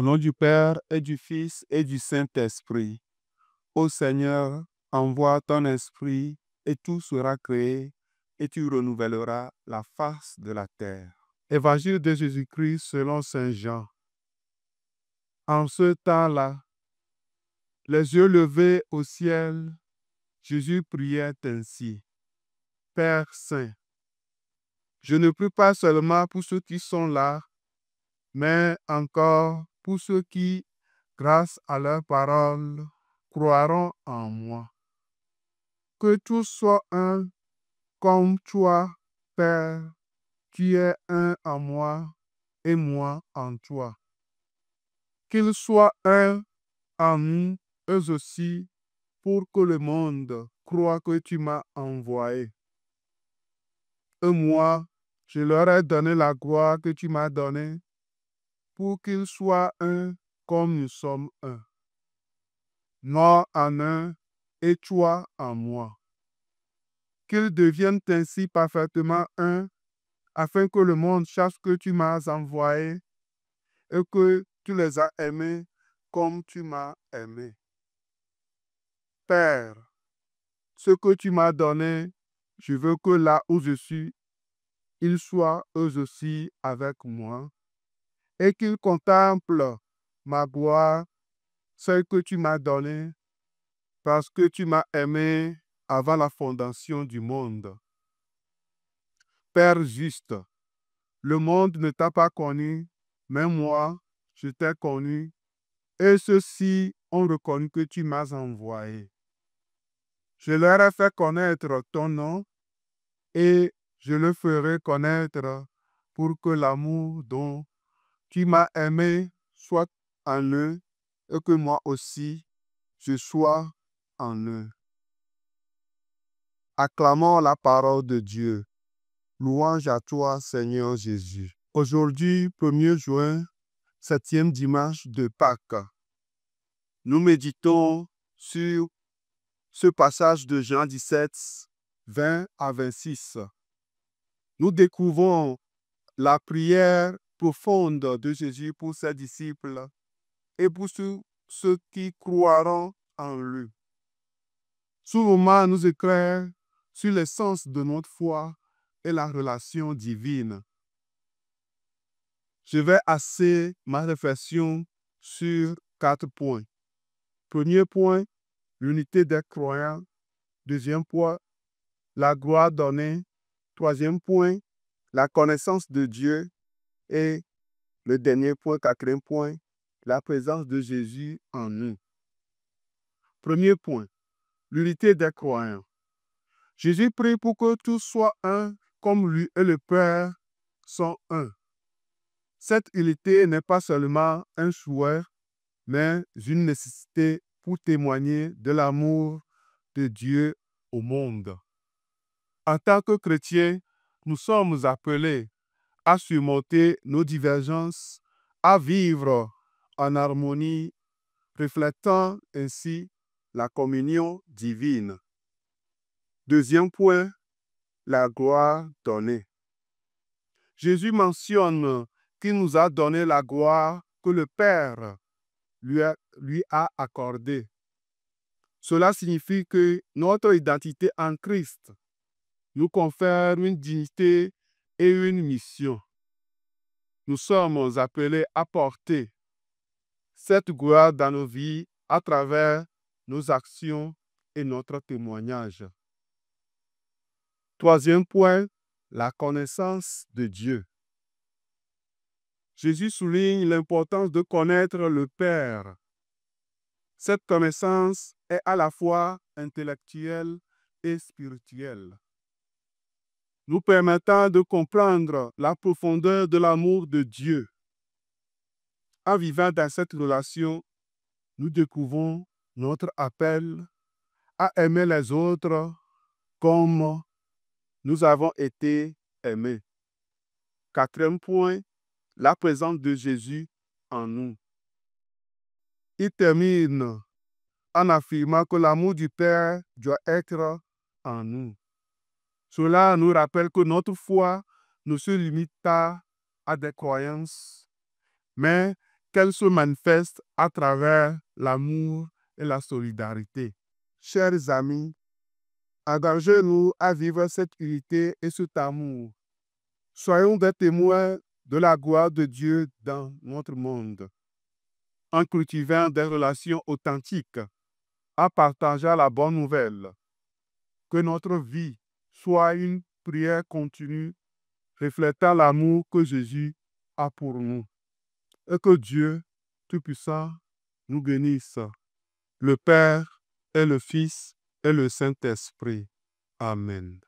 nom du Père et du Fils et du Saint-Esprit. Ô Seigneur, envoie ton esprit et tout sera créé et tu renouvelleras la face de la terre. Évangile de Jésus-Christ selon Saint Jean. En ce temps-là, les yeux levés au ciel, Jésus priait ainsi. Père Saint, je ne prie pas seulement pour ceux qui sont là, mais encore pour ceux qui, grâce à leur parole, croiront en moi. Que tous soient un comme toi, Père, tu es un en moi et moi en toi. Qu'ils soient un en nous, eux aussi, pour que le monde croie que tu m'as envoyé. Et moi, je leur ai donné la gloire que tu m'as donnée, pour qu'ils soient un comme nous sommes un. Moi en un et toi en moi. Qu'ils deviennent ainsi parfaitement un, afin que le monde sache que tu m'as envoyé et que tu les as aimés comme tu m'as aimé. Père, ce que tu m'as donné, je veux que là où je suis, ils soient eux aussi avec moi et qu'ils contemplent ma gloire, celle que tu m'as donnée, parce que tu m'as aimé avant la fondation du monde. Père juste, le monde ne t'a pas connu, mais moi, je t'ai connu, et ceux-ci ont reconnu que tu m'as envoyé. Je leur ai fait connaître ton nom, et je le ferai connaître pour que l'amour dont tu m'as aimé soit en eux, et que moi aussi, je sois en eux. Acclamons la parole de Dieu. Louange à toi, Seigneur Jésus. Aujourd'hui, 1er juin, 7e dimanche de Pâques, nous méditons sur ce passage de Jean 17, 20 à 26. Nous découvrons la prière profonde de Jésus pour ses disciples et pour ceux qui croiront en lui. Ce moment nous éclaire sur l'essence de notre foi et la relation divine. Je vais axer ma réflexion sur 4 points. Premier point, l'unité des croyants. Deuxième point, la gloire donnée. Troisième point, la connaissance de Dieu. Et le dernier point, quatrième point, la présence de Jésus en nous. Premier point, l'unité des croyants. Jésus prie pour que tous soient un, comme lui et le Père sont un. Cette unité n'est pas seulement un souhait, mais une nécessité pour témoigner de l'amour de Dieu au monde. En tant que chrétiens, nous sommes appelés à surmonter nos divergences, à vivre en harmonie, reflétant ainsi la communion divine. Deuxième point, la gloire donnée. Jésus mentionne qu'il nous a donné la gloire que le Père lui a accordée. Cela signifie que notre identité en Christ nous confère une dignité et une mission. Nous sommes appelés à porter cette gloire dans nos vies à travers nos actions et notre témoignage. Troisième point, la connaissance de Dieu. Jésus souligne l'importance de connaître le Père. Cette connaissance est à la fois intellectuelle et spirituelle, nous permettant de comprendre la profondeur de l'amour de Dieu. En vivant dans cette relation, nous découvrons notre appel à aimer les autres comme nous avons été aimés. Quatrième point, la présence de Jésus en nous. Il termine en affirmant que l'amour du Père doit être en nous. Cela nous rappelle que notre foi ne se limite pas à des croyances, mais qu'elle se manifeste à travers l'amour et la solidarité. Chers amis, engagez-nous à vivre cette unité et cet amour. Soyons des témoins de la gloire de Dieu dans notre monde, en cultivant des relations authentiques, en partageant la bonne nouvelle. Que notre vie soit une prière continue, reflétant l'amour que Jésus a pour nous. Et que Dieu Tout-Puissant nous bénisse, le Père et le Fils et le Saint-Esprit. Amen.